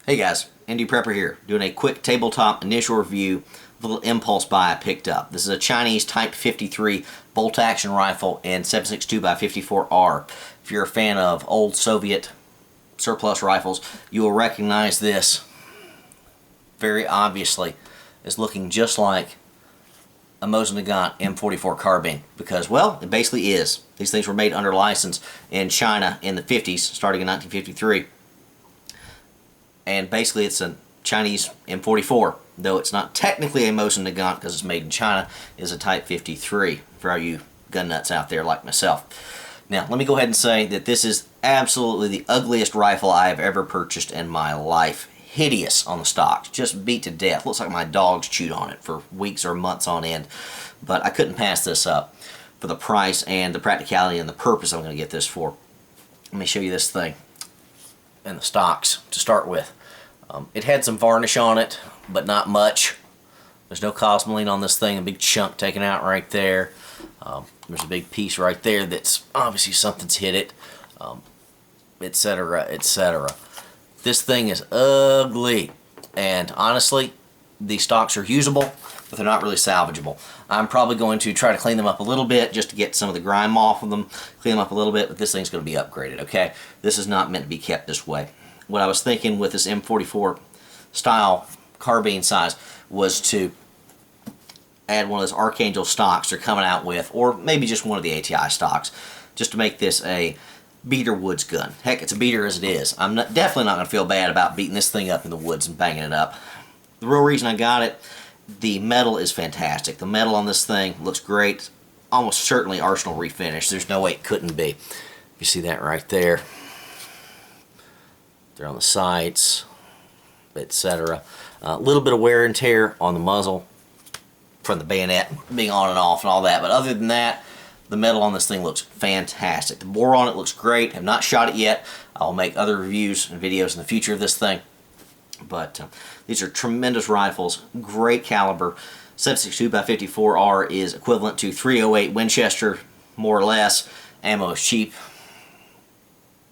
Hey guys, Andy Prepper here, doing a quick tabletop initial review of a little impulse buy I picked up. This is a Chinese Type 53 bolt-action rifle and 7.62x54R. If you're a fan of old Soviet surplus rifles, you will recognize this very obviously as looking just like a Mosin Nagant M44 carbine because, well, it basically is. These things were made under license in China in the 50s, starting in 1953. And basically it's a Chinese M44, though it's not technically a Mosin Nagant because it's made in China. It is a Type 53 for all you gun nuts out there like myself. Now, let me go ahead and say that this is absolutely the ugliest rifle I have ever purchased in my life. Hideous on the stocks, just beat to death. Looks like my dogs chewed on it for weeks or months on end. But I couldn't pass this up for the price and the practicality and the purpose I'm going to get this for. Let me show you this thing and the stocks to start with. It had some varnish on it, but not much. There's no cosmoline on this thing, a big chunk taken out right there. There's a big piece right there that's obviously something's hit it, etc., etc. This thing is ugly, and honestly, these stocks are usable, but they're not really salvageable. I'm probably going to try to clean them up a little bit just to get some of the grime off of them, clean them up a little bit, but this thing's going to be upgraded, okay? This is not meant to be kept this way. What I was thinking with this M44 style carbine size was to add one of those Archangel stocks they're coming out with, or maybe just one of the ATI stocks, just to make this a beater woods gun. Heck, it's a beater as it is. I'm definitely not going to feel bad about beating this thing up in the woods and banging it up. The real reason I got it, the metal is fantastic. The metal on this thing looks great. Almost certainly Arsenal refinish. There's no way it couldn't be. You see that right there. They're on the sights, etc. A little bit of wear and tear on the muzzle from the bayonet being on and off and all that. But other than that, the metal on this thing looks fantastic. The bore on it looks great. Have not shot it yet. I'll make other reviews and videos in the future of this thing. But these are tremendous rifles, great caliber. 7.62x54R is equivalent to .308 Winchester, more or less. Ammo is cheap,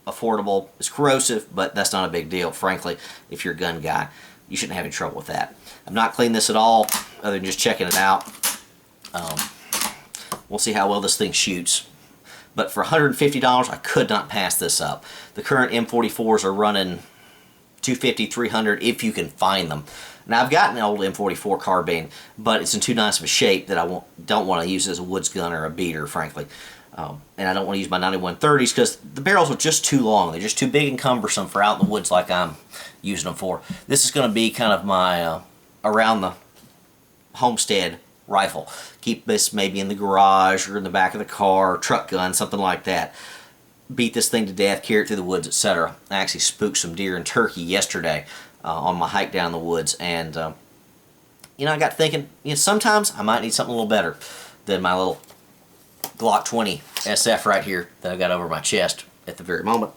affordable. It's corrosive, but that's not a big deal, frankly. If you're a gun guy, you shouldn't have any trouble with that. I've not cleaned this at all, other than just checking it out. We'll see how well this thing shoots. But for $150, I could not pass this up. The current M44s are running $250, $300 if you can find them. Now, I've got an old M44 carbine, but it's in too nice of a shape that I don't want to use as a woods gun or a beater, frankly. And I don't want to use my 9130s because the barrels are just too long. They're just too big and cumbersome for out in the woods like I'm using them for. This is going to be kind of my around the homestead rifle. Keep this maybe in the garage or in the back of the car, truck gun, something like that. Beat this thing to death, carry it through the woods, etc. I actually spooked some deer and turkey yesterday on my hike down the woods, and you know, I got thinking, you know, sometimes I might need something a little better than my little Glock 20 SF right here that I got over my chest at the very moment.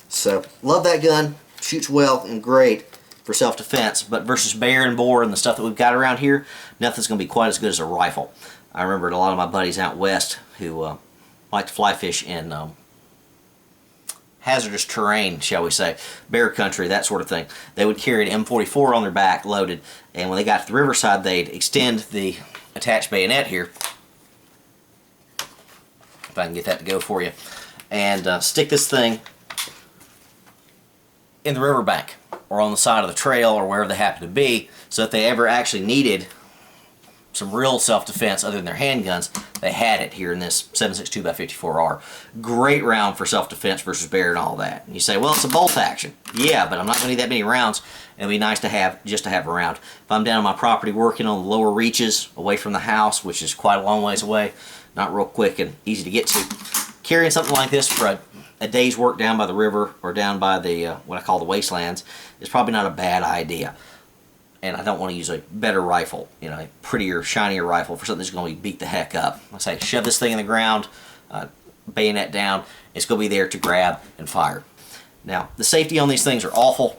So, love that gun, shoots well and great for self-defense, but versus bear and boar and the stuff that we've got around here, nothing's going to be quite as good as a rifle. I remember a lot of my buddies out west who like to fly fish in hazardous terrain, shall we say, bear country, that sort of thing. They would carry an M44 on their back loaded, and when they got to the riverside, they'd extend the attached bayonet here, if I can get that to go for you, and stick this thing in the riverbank or on the side of the trail or wherever they happen to be, so if they ever actually needed some real self-defense other than their handguns, they had it here in this 7.62x54R. Great round for self-defense versus bear and all that. And you say, well, it's a bolt action. Yeah, but I'm not going to need that many rounds. It'll be nice to have, just to have a round. If I'm down on my property working on the lower reaches, away from the house, which is quite a long ways away, not real quick and easy to get to, carrying something like this for a day's work down by the river or down by the what I call the wastelands is probably not a bad idea. And I don't want to use a better rifle, you know, a prettier, shinier rifle for something that's going to beat the heck up. Let's say, shove this thing in the ground, bayonet down, it's going to be there to grab and fire. Now, the safety on these things are awful,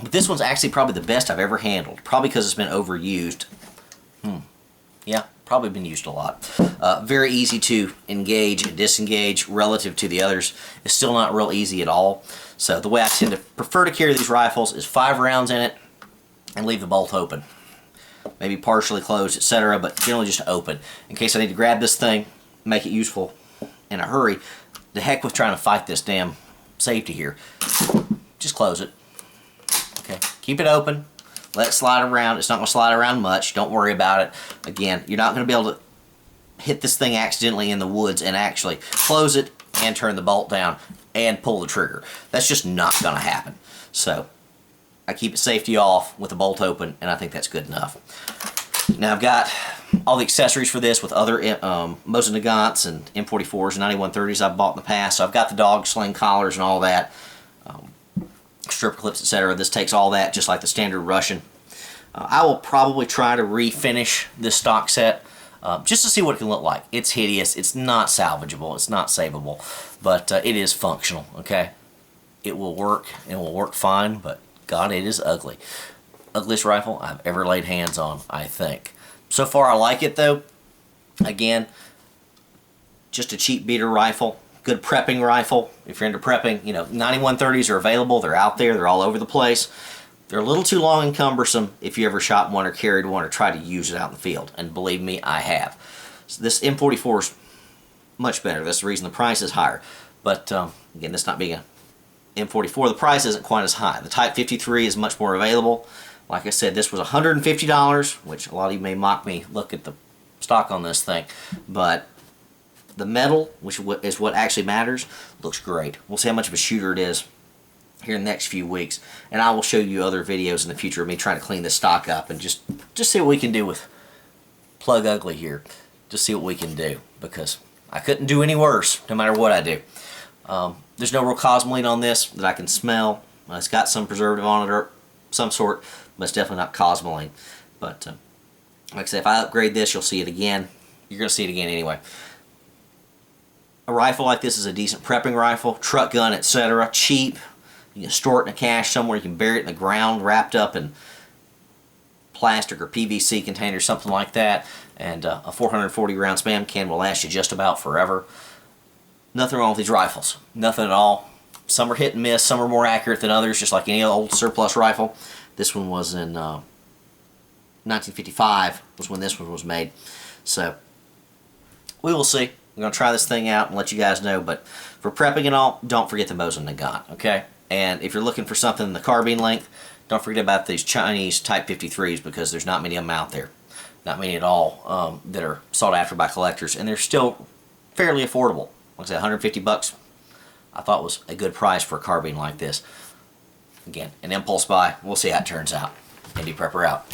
but this one's actually probably the best I've ever handled, probably because it's been overused. Yeah, probably been used a lot. Very easy to engage and disengage relative to the others. It's still not real easy at all. So the way I tend to prefer to carry these rifles is 5 rounds in it and leave the bolt open. Maybe partially closed, etc., but generally just open. In case I need to grab this thing, make it useful in a hurry. The heck with trying to fight this damn safety here. Just close it. Okay, keep it open. Let it slide around. It's not going to slide around much. Don't worry about it. Again, you're not going to be able to hit this thing accidentally in the woods and actually close it and turn the bolt down and pull the trigger. That's just not going to happen. So I keep it safety off with the bolt open, and I think that's good enough. Now I've got all the accessories for this with other Mosin Nagants and M44s and 9130s I've bought in the past. So I've got the dog sling collars and all that, stripper clips, etc. This takes all that just like the standard Russian. I will probably try to refinish this stock set just to see what it can look like. It's hideous. It's not salvageable. It's not savable, but it is functional. Okay, it will work and will work fine. But God, it is ugly. Ugliest rifle I've ever laid hands on, I think. So far, I like it though. Again, just a cheap beater rifle. Good prepping rifle. If you're into prepping, you know, 9130s are available. They're out there. They're all over the place. They're a little too long and cumbersome if you ever shot one or carried one or tried to use it out in the field. And believe me, I have. So this M44 is much better. That's the reason the price is higher. But again, this not being a M44, the price isn't quite as high. The Type 53 is much more available. Like I said, this was $150, which a lot of you may mock me. Look at the stock on this thing. But the metal, which is what actually matters, looks great. We'll see how much of a shooter it is here in the next few weeks. And I will show you other videos in the future of me trying to clean this stock up and just see what we can do with Plug Ugly here. Just see what we can do, because I couldn't do any worse no matter what I do. There's no real cosmoline on this that I can smell. It's got some preservative on it or some sort, but it's definitely not cosmoline. But like I said, if I upgrade this, you'll see it again. You're going to see it again anyway. A rifle like this is a decent prepping rifle, truck gun, etc. Cheap. You can store it in a cache somewhere. You can bury it in the ground, wrapped up in plastic or PVC containers, something like that. And a 440 round spam can will last you just about forever. Nothing wrong with these rifles. Nothing at all. Some are hit and miss. Some are more accurate than others, just like any old surplus rifle. This one was in 1955 was when this one was made. So we will see. We're going to try this thing out and let you guys know. But for prepping and all, don't forget the Mosin Nagant, okay? And if you're looking for something in the carbine length, don't forget about these Chinese Type 53s, because there's not many of them out there. Not many at all that are sought after by collectors. And they're still fairly affordable. Like I said, 150 bucks, I thought was a good price for a carbine like this. Again, an impulse buy. We'll see how it turns out. Indy Prepper out.